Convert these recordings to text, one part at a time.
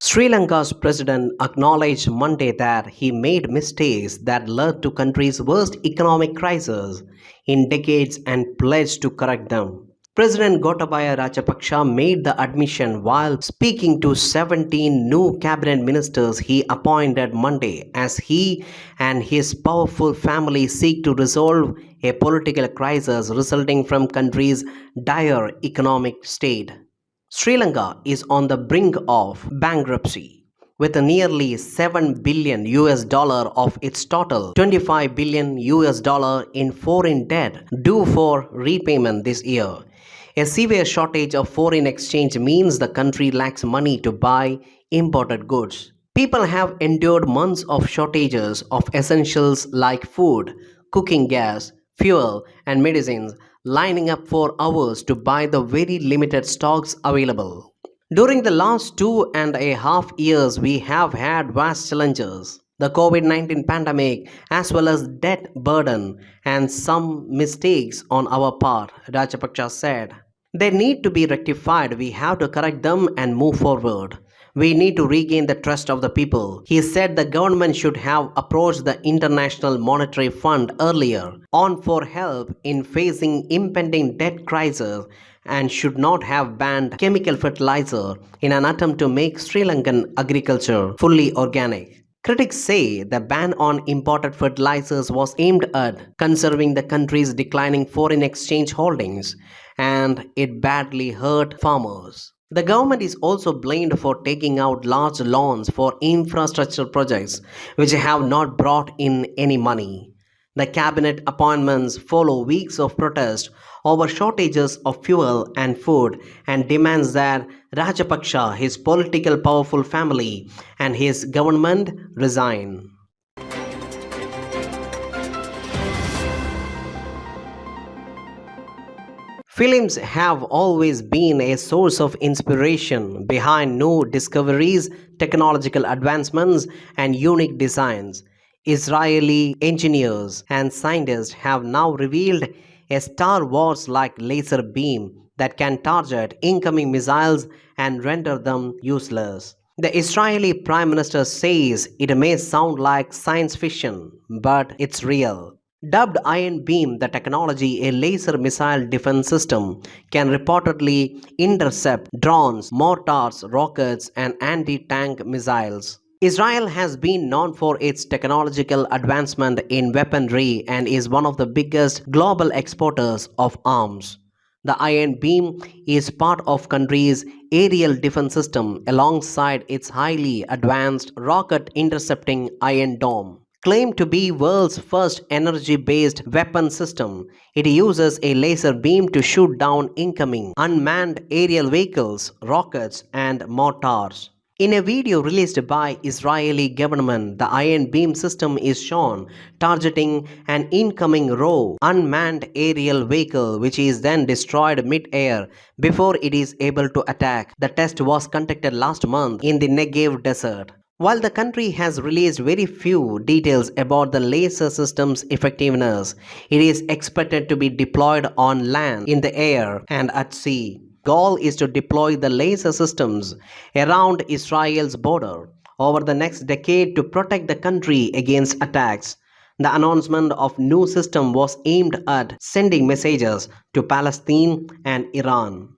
Sri Lanka's president acknowledged Monday that he made mistakes that led to country's worst economic crisis in decades and pledged to correct them. President Gotabaya Rajapaksa made the admission while speaking to 17 new cabinet ministers he appointed Monday as he and his powerful family seek to resolve a political crisis resulting from country's dire economic state. Sri Lanka is on the brink of bankruptcy with a nearly 7 billion US dollar of its total 25 billion US dollar in foreign debt due for repayment this year. A severe shortage of foreign exchange means the country lacks money to buy imported goods. People have endured months of shortages of essentials like food, cooking gas, fuel, and medicines, lining up for hours to buy the very limited stocks available. During the last 2.5 years, we have had vast challenges. The COVID 19 pandemic, as well as debt burden and some mistakes on our part, Rajapaksa said. They need to be rectified. We have to correct them and move forward. We need to regain the trust of the people. He said the government should have approached the International Monetary Fund earlier on for help in facing impending debt crisis and should not have banned chemical fertilizer in an attempt to make Sri Lankan agriculture fully organic. Critics say the ban on imported fertilizers was aimed at conserving the country's declining foreign exchange holdings, and it badly hurt farmers. The government is also blamed for taking out large loans for infrastructure projects which have not brought in any money. The cabinet appointments follow weeks of protest over shortages of fuel and food and demands that Rajapaksa, his political powerful family, and his government resign. Films have always been a source of inspiration behind new discoveries, technological advancements, and unique designs. Israeli engineers and scientists have now revealed a Star Wars like laser beam that can target incoming missiles and render them useless. The Israeli Prime Minister says it may sound like science fiction, but it's real. Dubbed Iron Beam, the technology, a laser missile defense system, can reportedly intercept drones, mortars, rockets, and anti tank missiles. Israel has been known for its technological advancement in weaponry and is one of the biggest global exporters of arms. The Iron Beam is part of country's aerial defense system alongside its highly advanced rocket intercepting Iron Dome. Claimed to be world's first energy-based weapon system, it uses a laser beam to shoot down incoming unmanned aerial vehicles, rockets, and mortars. In a video released by Israeli government, the Iron Beam system is shown targeting an incoming raw unmanned aerial vehicle which is then destroyed mid-air before it is able to attack. The test was conducted last month in the Negev desert. While the country has released very few details about the laser system's effectiveness, it is expected to be deployed on land, in the air, and at sea. Goal is to deploy the laser systems around Israel's border over the next decade to protect the country against attacks. The announcement of new system was aimed at sending messages to Palestine and Iran.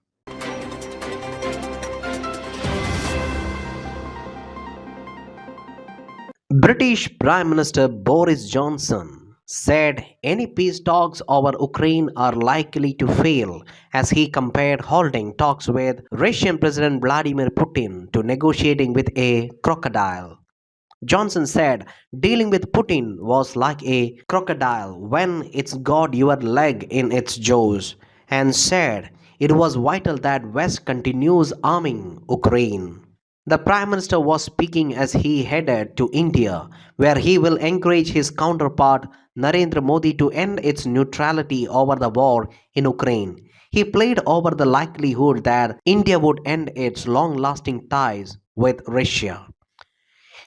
British Prime Minister Boris Johnson said any peace talks over Ukraine are likely to fail as he compared holding talks with Russian President Vladimir Putin to negotiating with a crocodile. Johnson said dealing with Putin was like a crocodile when it's got your leg in its jaws, and said it was vital that West continues arming Ukraine. The Prime Minister was speaking as he headed to India, where he will encourage his counterpart Narendra Modi to end its neutrality over the war in Ukraine. He played over the likelihood that India would end its long lasting ties with Russia.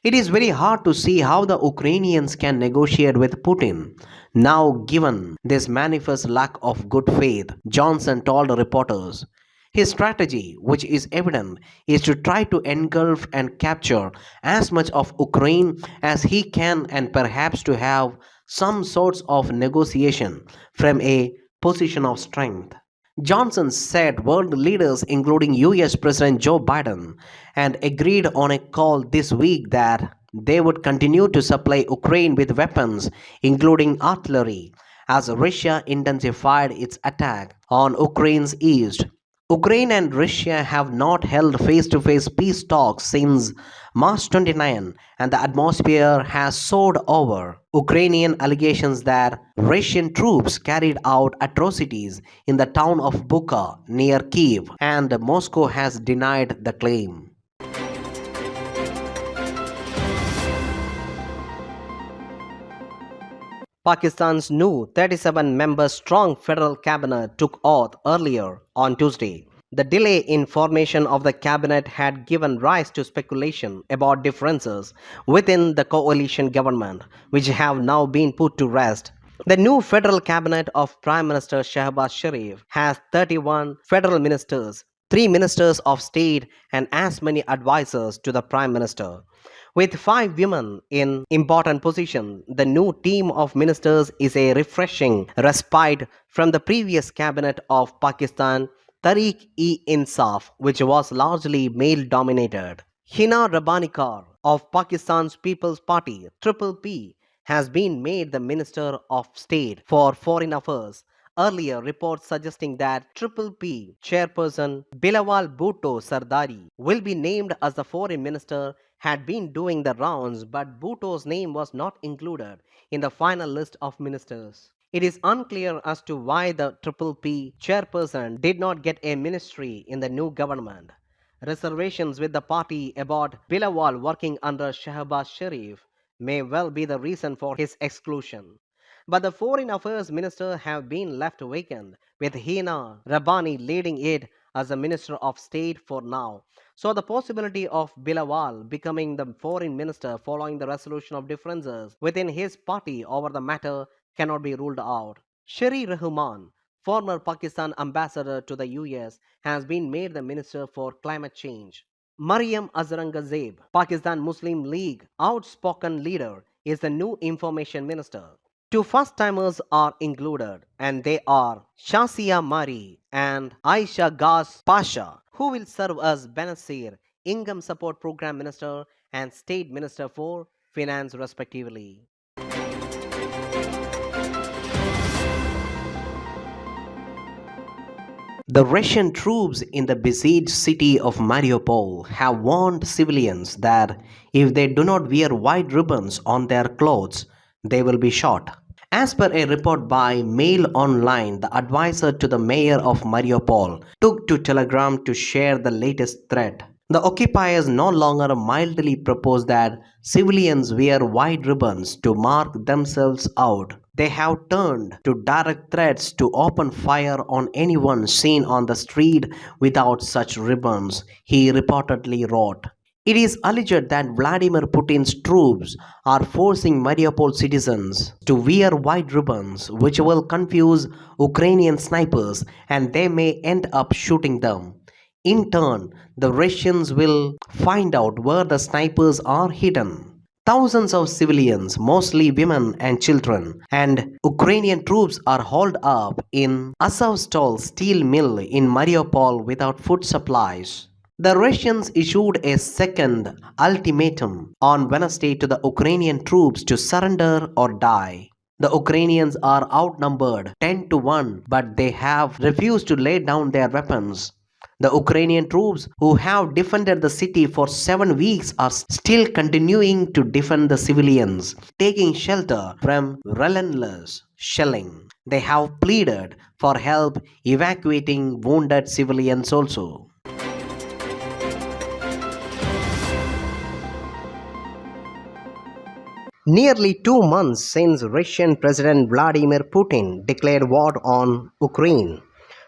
It is very hard to see how the Ukrainians can negotiate with Putin now, given this manifest lack of good faith, Johnson told reporters. His strategy, which is evident, is to try to engulf and capture as much of Ukraine as he can and perhaps to have some sorts of negotiation from a position of strength. Johnson said world leaders, including US President Joe Biden, and agreed on a call this week that they would continue to supply Ukraine with weapons, including artillery, as Russia intensified its attack on Ukraine's east. Ukraine and Russia have not held face to face peace talks since March 29, and the atmosphere has soared over Ukrainian allegations that Russian troops carried out atrocities in the town of Bucha near Kiev, and Moscow has denied the claim. Pakistan's new 37-member strong federal cabinet took oath earlier on Tuesday. The delay in formation of the cabinet had given rise to speculation about differences within the coalition government, which have now been put to rest. The new federal cabinet of Prime Minister Shehbaz Sharif has 31 federal ministers, 3 ministers of state, and as many advisors to the Prime Minister. With 5 women in important positions, the new team of ministers is a refreshing respite from the previous cabinet of Pakistan Tehreek-e-Insaf, which was largely male dominated. Hina Rabbani of Pakistan's People's Party Triple P has been made the Minister of State for Foreign Affairs. Earlier reports suggesting that Triple P chairperson Bilawal Bhutto Sardari will be named as the foreign minister had been doing the rounds, but Bhutto's name was not included in the final list of ministers. It is unclear as to why the Triple P chairperson did not get a ministry in the new government. Reservations with the party about Bilawal working under Shehbaz Sharif may well be the reason for his exclusion. But the foreign affairs minister have been left vacant, with Hina Rabbani leading it as the minister of state for now. So the possibility of Bilawal becoming the foreign minister following the resolution of differences within his party over the matter cannot be ruled out. Shari Rahman, former Pakistan ambassador to the US, has been made the minister for climate change. Mariam Azrangazeb, Pakistan Muslim League outspoken leader, is the new information minister. 2 first-timers are included, and they are Shasia Mari and Aisha Gas Pasha, who will serve as Benazir, Income Support Program Minister and State Minister for Finance respectively. The Russian troops in the besieged city of Mariupol have warned civilians that if they do not wear white ribbons on their clothes, they will be shot. As per a report by Mail Online, the advisor to the mayor of Mariupol took to Telegram to share the latest threat. The occupiers no longer mildly propose that civilians wear white ribbons to mark themselves out. They have turned to direct threats to open fire on anyone seen on the street without such ribbons, he reportedly wrote. It is alleged that Vladimir Putin's troops are forcing Mariupol citizens to wear white ribbons, which will confuse Ukrainian snipers and they may end up shooting them. In turn, the Russians will find out where the snipers are hidden. Thousands of civilians, mostly women and children, and Ukrainian troops are hauled up in Azovstal steel mill in Mariupol without food supplies. The Russians issued a second ultimatum on Wednesday to the Ukrainian troops to surrender or die. The Ukrainians are outnumbered 10 to 1, but they have refused to lay down their weapons. The Ukrainian troops who have defended the city for 7 weeks are still continuing to defend the civilians, taking shelter from relentless shelling. They have pleaded for help evacuating wounded civilians also. Nearly 2 months since Russian President Vladimir Putin declared war on Ukraine,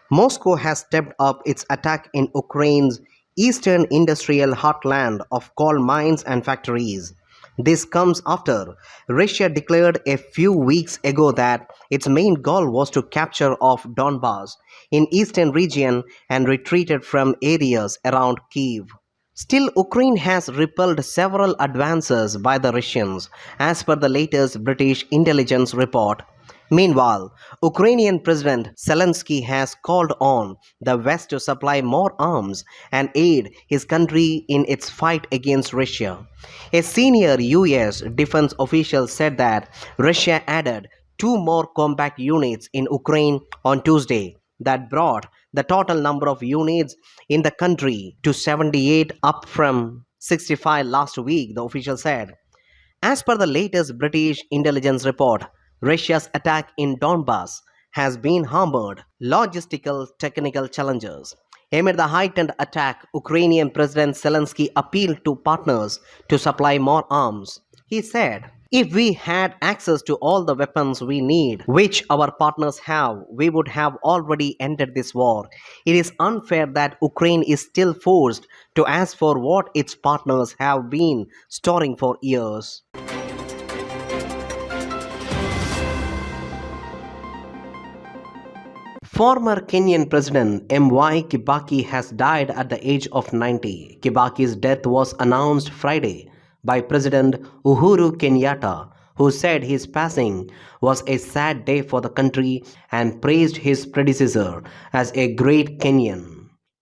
Moscow has stepped up its attack in Ukraine's eastern industrial heartland of coal mines and factories. This comes after Russia declared a few weeks ago that its main goal was to capture of Donbas in eastern region and retreated from areas around Kiev. Still, Ukraine has repelled several advances by the Russians, as per the latest British intelligence report. Meanwhile, Ukrainian President Zelensky has called on the West to supply more arms and aid his country in its fight against Russia. A senior US defense official said that Russia added two more combat units in Ukraine on Tuesday that brought the total number of units in the country to 78, up from 65 last week, the official said. As per the latest British intelligence report, Russia's attack in Donbas has been hampered logistical technical challenges. Amid the heightened attack, Ukrainian President Zelensky appealed to partners to supply more arms. He said, "If we had access to all the weapons we need, which our partners have, we would have already ended this war. It is unfair that Ukraine is still forced to ask for what its partners have been storing for years." Former Kenyan President M.Y. Kibaki has died at the age of 90. Kibaki's death was announced Friday by President Uhuru Kenyatta, who said his passing was a sad day for the country and praised his predecessor as a great Kenyan.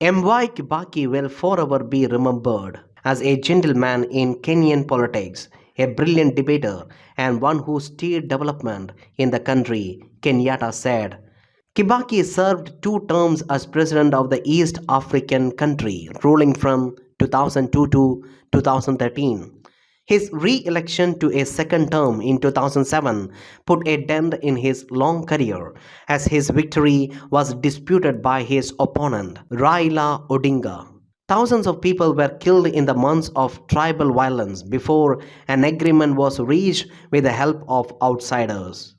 M.Y. Kibaki will forever be remembered as a gentleman in Kenyan politics, a brilliant debater, and one who steered development in the country, Kenyatta said. Kibaki served two terms as president of the East African country, ruling from 2002 to 2013. His re-election to a second term in 2007 put a dent in his long career, as his victory was disputed by his opponent, Raila Odinga. Thousands of people were killed in the months of tribal violence before an agreement was reached with the help of outsiders.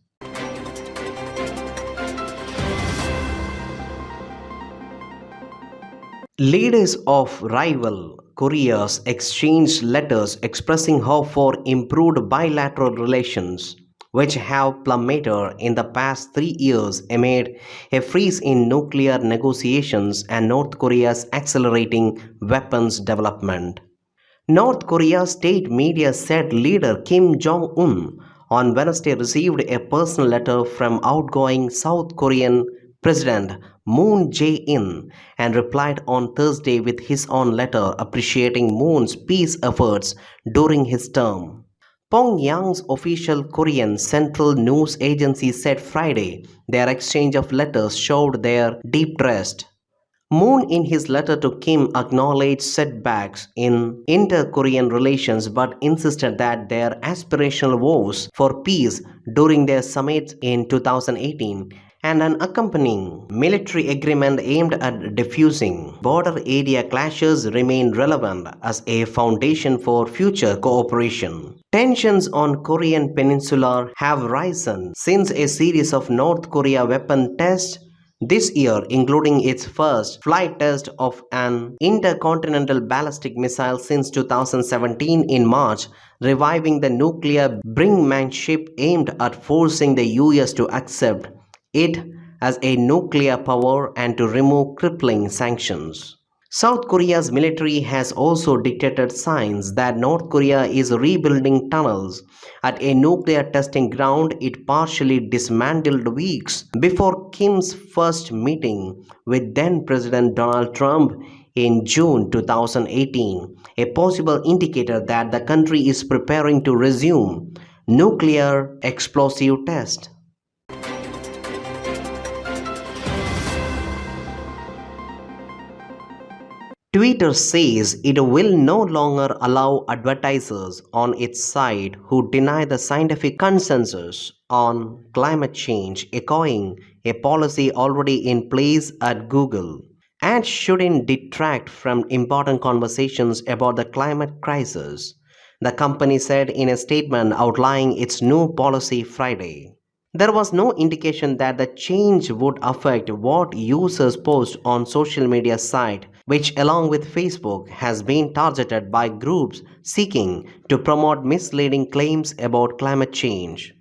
Leaders of rival Koreas exchanged letters expressing hope for improved bilateral relations, which have plummeted in the past 3 years amid a freeze in nuclear negotiations and North Korea's accelerating weapons development. North Korea's state media said leader Kim Jong un on Wednesday received a personal letter from outgoing South Korean President Moon Jae-in and replied on Thursday with his own letter appreciating Moon's peace efforts during his term. Pyongyang's official Korean Central News Agency said Friday their exchange of letters showed their deep trust. Moon, in his letter to Kim, acknowledged setbacks in inter Korean relations but insisted that their aspirational vows for peace during their summit in 2018 and an accompanying military agreement aimed at diffusing border area clashes remain relevant as a foundation for future cooperation. Tensions on Korean Peninsula have risen since a series of North Korea weapon tests this year, including its first flight test of an intercontinental ballistic missile since 2017 in March, reviving the nuclear brinkmanship aimed at forcing the US to accept it as a nuclear power and to remove crippling sanctions. South Korea's military has also detected signs that North Korea is rebuilding tunnels at a nuclear testing ground it partially dismantled weeks before Kim's first meeting with then President Donald Trump in June 2018, a possible indicator that the country is preparing to resume nuclear explosive tests. Twitter says it will no longer allow advertisers on its site who deny the scientific consensus on climate change, echoing a policy already in place at Google. Ads shouldn't detract from important conversations about the climate crisis, the company said in a statement outlining its new policy Friday. There was no indication that the change would affect what users post on social media site, which along with Facebook has been targeted by groups seeking to promote misleading claims about climate change.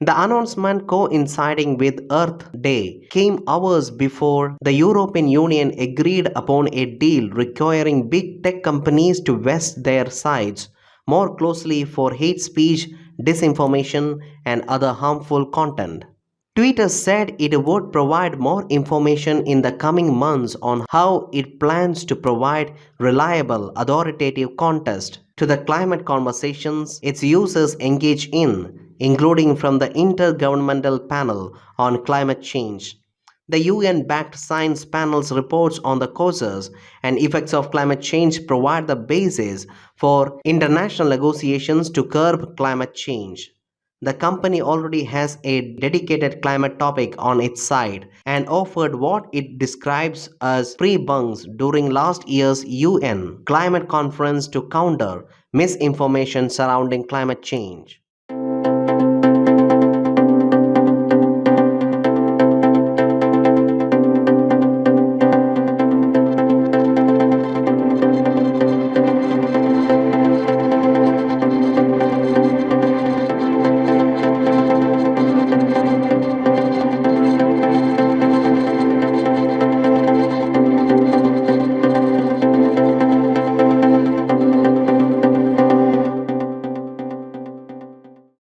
The announcement coinciding with Earth Day came hours before the European Union agreed upon a deal requiring big tech companies to vest their sites more closely for hate speech, disinformation, and other harmful content. Twitter said it would provide more information in the coming months on how it plans to provide reliable, authoritative context to the climate conversations its users engage in, including from the Intergovernmental Panel on Climate Change. The UN backed science panel's reports on the causes and effects of climate change provide the basis for international negotiations to curb climate change. The company already has a dedicated climate topic on its site and offered what it describes as free bunks during last year's UN climate conference to counter misinformation surrounding climate change.